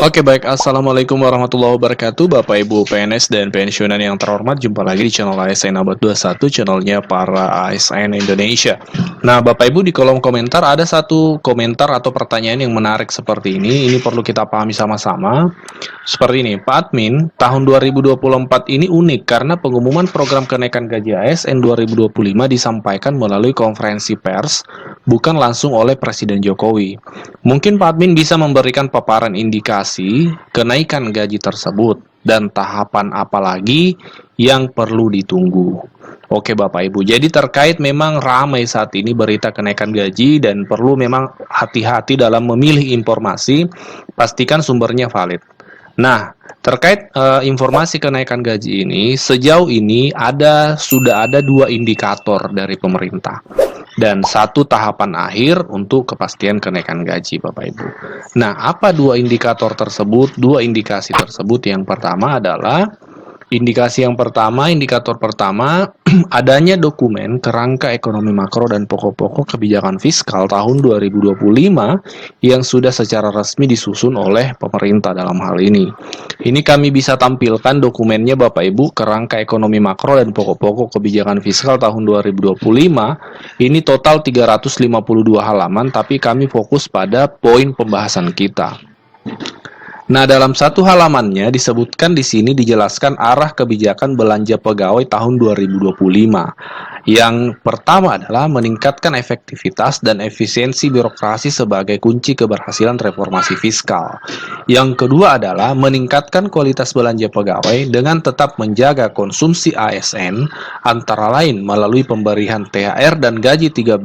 Oke baik, Assalamualaikum warahmatullahi wabarakatuh Bapak Ibu PNS dan pensiunan yang terhormat. Jumpa lagi di channel ASN Abad 21, channelnya para ASN Indonesia. Nah Bapak Ibu, di kolom komentar ada satu komentar atau pertanyaan yang menarik seperti ini perlu kita pahami sama-sama. Seperti ini, Pak Admin, tahun 2024 ini unik karena pengumuman program kenaikan gaji ASN 2025 disampaikan melalui konferensi pers, bukan langsung oleh Presiden Jokowi. Mungkin Pak Admin bisa memberikan paparan indikasi kenaikan gaji tersebut dan tahapan apa lagi yang perlu ditunggu. Oke Bapak Ibu, jadi terkait memang ramai saat ini berita kenaikan gaji dan perlu memang hati-hati dalam memilih informasi, pastikan sumbernya valid. Nah, terkait informasi kenaikan gaji ini, sejauh ini sudah ada dua indikator dari pemerintah dan satu tahapan akhir untuk kepastian kenaikan gaji Bapak Ibu. Nah, apa dua indikator tersebut? Dua indikasi tersebut, yang pertama adalah indikator pertama adanya dokumen kerangka ekonomi makro dan pokok-pokok kebijakan fiskal tahun 2025 yang sudah secara resmi disusun oleh pemerintah dalam hal ini. Ini kami bisa tampilkan dokumennya Bapak Ibu, kerangka ekonomi makro dan pokok-pokok kebijakan fiskal tahun 2025. Ini total 352 halaman, tapi kami fokus pada poin pembahasan kita. Nah, dalam satu halamannya disebutkan di sini dijelaskan arah kebijakan belanja pegawai tahun 2025. Yang pertama adalah meningkatkan efektivitas dan efisiensi birokrasi sebagai kunci keberhasilan reformasi fiskal. Yang kedua adalah meningkatkan kualitas belanja pegawai dengan tetap menjaga konsumsi ASN, antara lain melalui pemberian THR dan gaji 13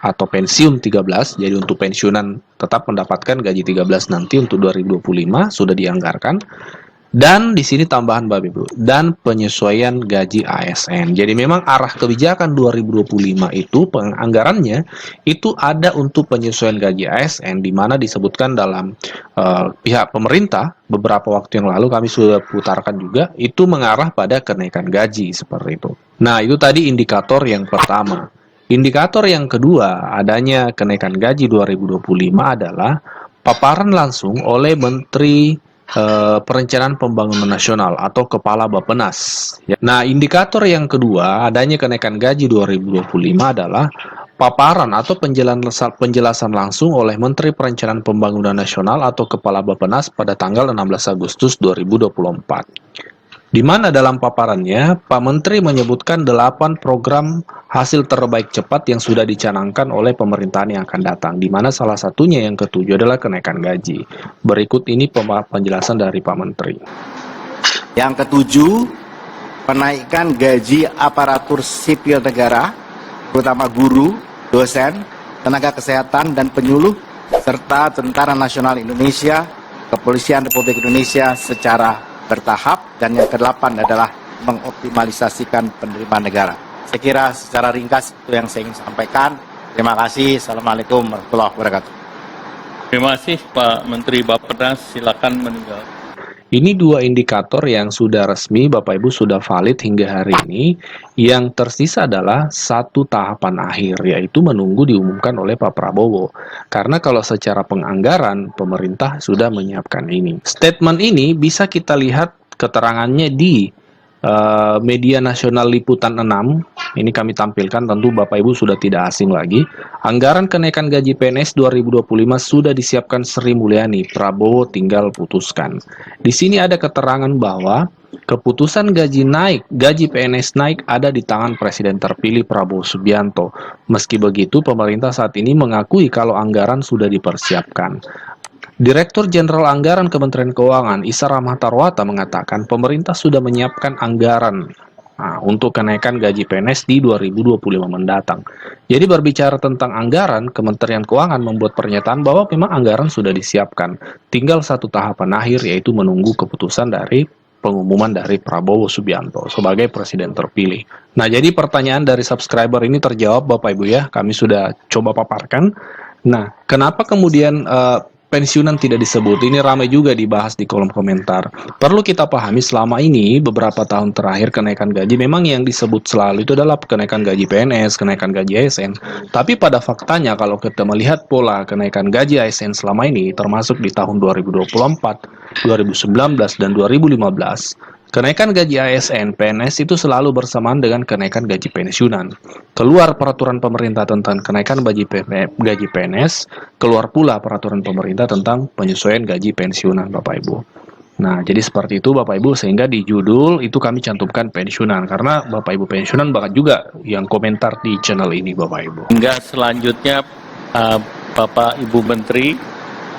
atau pensiun 13. Jadi untuk pensiunan tetap mendapatkan gaji 13 nanti untuk 2025 sudah dianggarkan. Dan di sini tambahan Bapak Ibu, dan penyesuaian gaji ASN. Jadi memang arah kebijakan 2025 itu penganggarannya itu ada untuk penyesuaian gaji ASN, di mana disebutkan dalam pihak pemerintah beberapa waktu yang lalu kami sudah putarkan juga, itu mengarah pada kenaikan gaji seperti itu. Nah, itu tadi indikator yang pertama. Indikator yang kedua adanya kenaikan gaji 2025 adalah paparan langsung oleh Menteri Perencanaan Pembangunan Nasional atau Kepala Bappenas. Nah, indikator yang kedua adanya kenaikan gaji 2025 adalah paparan atau penjelasan langsung oleh Menteri Perencanaan Pembangunan Nasional atau Kepala Bappenas pada tanggal 16 Agustus 2024. Di mana dalam paparannya, Pak Menteri menyebutkan 8 program hasil terbaik cepat yang sudah dicanangkan oleh pemerintahan yang akan datang, di mana salah satunya yang ketujuh adalah kenaikan gaji. Berikut ini penjelasan dari Pak Menteri. Yang ketujuh, penaikan gaji aparatur sipil negara, terutama guru, dosen, tenaga kesehatan, dan penyuluh, serta Tentara Nasional Indonesia, Kepolisian Republik Indonesia secara bertahap. Dan yang ke-8 adalah mengoptimalisasikan penerimaan negara. Saya kira secara ringkas itu yang saya ingin sampaikan. Terima kasih. Assalamualaikum warahmatullahi wabarakatuh. Terima kasih Pak Menteri Bappenas, silakan meninggalkan. Ini dua indikator yang sudah resmi, Bapak Ibu sudah valid hingga hari ini. Yang tersisa adalah satu tahapan akhir, yaitu menunggu diumumkan oleh Pak Prabowo. Karena kalau secara penganggaran, pemerintah sudah menyiapkan ini. Statement ini bisa kita lihat keterangannya di media nasional Liputan 6. Ini kami tampilkan, tentu Bapak Ibu sudah tidak asing lagi. Anggaran kenaikan gaji PNS 2025 sudah disiapkan Sri Mulyani, Prabowo tinggal putuskan. Di sini ada keterangan bahwa keputusan gaji PNS naik ada di tangan Presiden terpilih Prabowo Subianto. Meski begitu, pemerintah saat ini mengakui kalau anggaran sudah dipersiapkan. Direktur Jenderal Anggaran Kementerian Keuangan, Issa Rahmatarwata, mengatakan pemerintah sudah menyiapkan anggaran untuk kenaikan gaji PNS di 2025 mendatang. Jadi berbicara tentang anggaran, Kementerian Keuangan membuat pernyataan bahwa memang anggaran sudah disiapkan. Tinggal satu tahapan akhir, yaitu menunggu keputusan dari pengumuman dari Prabowo Subianto sebagai presiden terpilih. Nah, jadi pertanyaan dari subscriber ini terjawab Bapak Ibu ya, kami sudah coba paparkan. Nah, kenapa kemudian pensiunan tidak disebut. Ini ramai juga dibahas di kolom komentar. Perlu kita pahami selama ini beberapa tahun terakhir kenaikan gaji memang yang disebut selalu itu adalah kenaikan gaji PNS, kenaikan gaji ASN. Tapi pada faktanya kalau kita melihat pola kenaikan gaji ASN selama ini termasuk di tahun 2024, 2019 dan 2015, kenaikan gaji ASN PNS itu selalu bersamaan dengan kenaikan gaji pensiunan. Keluar peraturan pemerintah tentang kenaikan gaji PNS, keluar pula peraturan pemerintah tentang penyesuaian gaji pensiunan, Bapak Ibu. Nah, jadi seperti itu Bapak Ibu, sehingga di judul itu kami cantumkan pensiunan, karena Bapak Ibu pensiunan banget juga yang komentar di channel ini, Bapak Ibu. Hingga selanjutnya Bapak Ibu Menteri,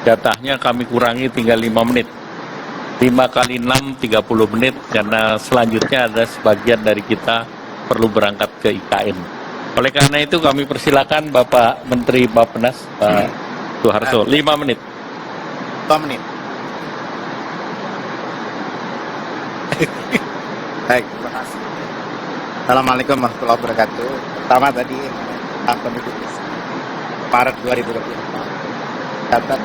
jatahnya kami kurangi tinggal 5 menit. 5 kali 6, 30 menit, karena selanjutnya ada sebagian dari kita perlu berangkat ke IKN. Oleh karena itu kami persilakan Bapak Menteri Bappenas, Pak Soeharto, 5 menit. 2 menit. Baik, terima kasih. Assalamualaikum warahmatullahi wabarakatuh. Pertama tadi, penduduk Maret 2024, catat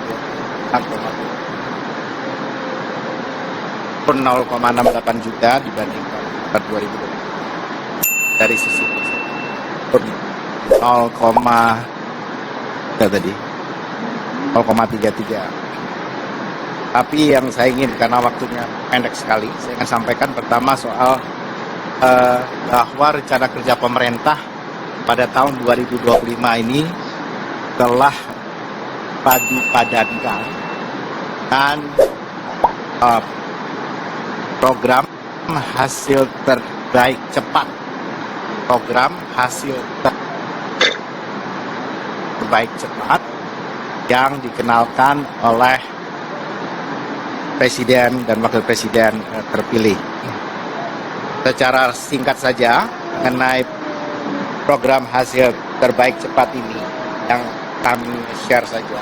0,68 juta dibandingkan Maret 2020. Dari sisi 0,33. Tapi yang saya ingin, karena waktunya pendek sekali, saya ingin sampaikan pertama soal bahwa rencana kerja pemerintah pada tahun 2025 ini telah padu-padankan dan program hasil terbaik cepat, program hasil terbaik cepat yang dikenalkan oleh Presiden dan Wakil Presiden terpilih. Secara singkat saja mengenai program hasil terbaik cepat ini yang kami share saja.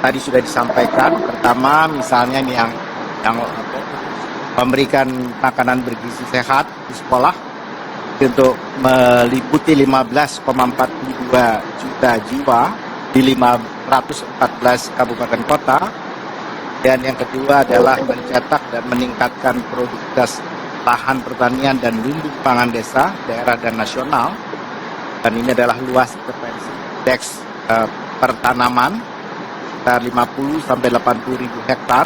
Tadi sudah disampaikan, pertama misalnya ini yang memberikan makanan bergizi sehat di sekolah untuk meliputi 15,42 juta jiwa di 514 kabupaten kota. Dan yang kedua adalah mencetak dan meningkatkan produktivitas lahan pertanian dan lumbung pangan desa, daerah dan nasional. Dan ini adalah luas intervensi indeks pertanaman sekitar 50 sampai 80 ribu hektar,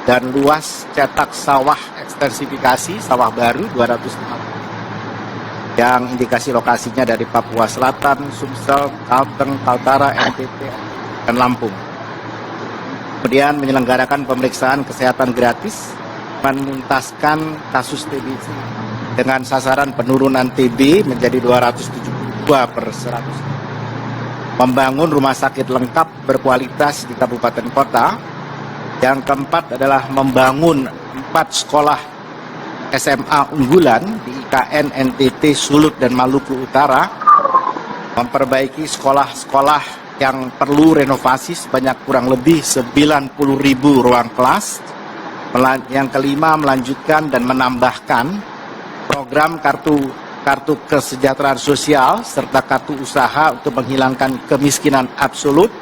dan luas cetak sawah ekstensifikasi sawah baru 250, yang indikasi lokasinya dari Papua Selatan, Sumsel, Kalteng, Kaltara, NTT, dan Lampung. Kemudian menyelenggarakan pemeriksaan kesehatan gratis, menuntaskan kasus TBC dengan sasaran penurunan TB menjadi 272 per 100. Membangun rumah sakit lengkap berkualitas di kabupaten kota. Yang keempat adalah membangun 4 sekolah SMA unggulan di IKN, NTT, Sulut, dan Maluku Utara. Memperbaiki sekolah-sekolah yang perlu renovasi sebanyak kurang lebih 90.000 ruang kelas. Yang kelima, melanjutkan dan menambahkan program kartu kesejahteraan sosial serta kartu usaha untuk menghilangkan kemiskinan absolut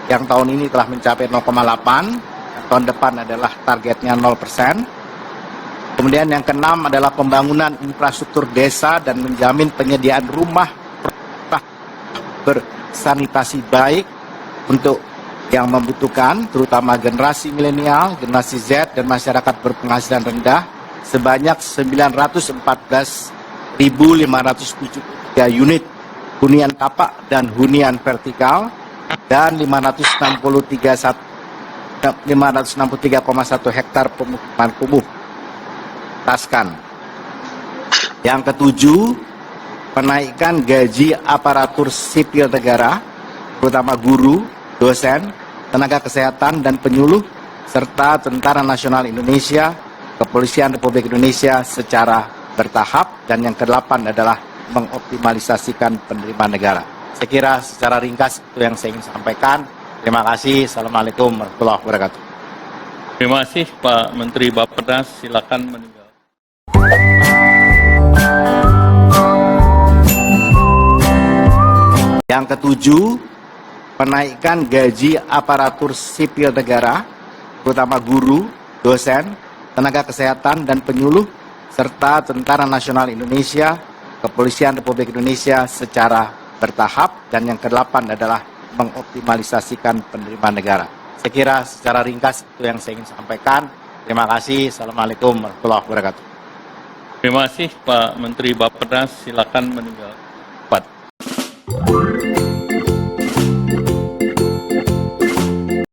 yang tahun ini telah mencapai 0,8. Tahun depan adalah targetnya 0%. Kemudian yang keenam adalah pembangunan infrastruktur desa dan menjamin penyediaan rumah bersanitasi baik untuk yang membutuhkan, terutama generasi milenial, generasi Z, dan masyarakat berpenghasilan rendah, sebanyak 914.573 unit hunian tapak dan hunian vertikal, dan 563,1 hektar pemukiman kumuh. Taskan. Yang ketujuh, menaikkan gaji aparatur sipil negara, terutama guru, dosen, tenaga kesehatan, dan penyuluh, serta Tentara Nasional Indonesia, Kepolisian Republik Indonesia secara bertahap. Dan yang kedelapan adalah mengoptimalisasikan penerimaan negara. Saya kira secara ringkas itu yang saya ingin sampaikan. Terima kasih. Assalamualaikum warahmatullahi wabarakatuh. Terima kasih Pak Menteri Bappenas, silakan meninggal. Yang ketujuh, menaikkan gaji aparatur sipil negara, terutama guru, dosen, tenaga kesehatan, dan penyuluh, serta Tentara Nasional Indonesia, Kepolisian Republik Indonesia secara bertahap. Dan yang ke-8 adalah mengoptimalisasikan penerimaan negara. Saya kira secara ringkas itu yang saya ingin sampaikan. Terima kasih. Assalamualaikum warahmatullahi wabarakatuh. Terima kasih Pak Menteri Bappenas, silakan meninggal.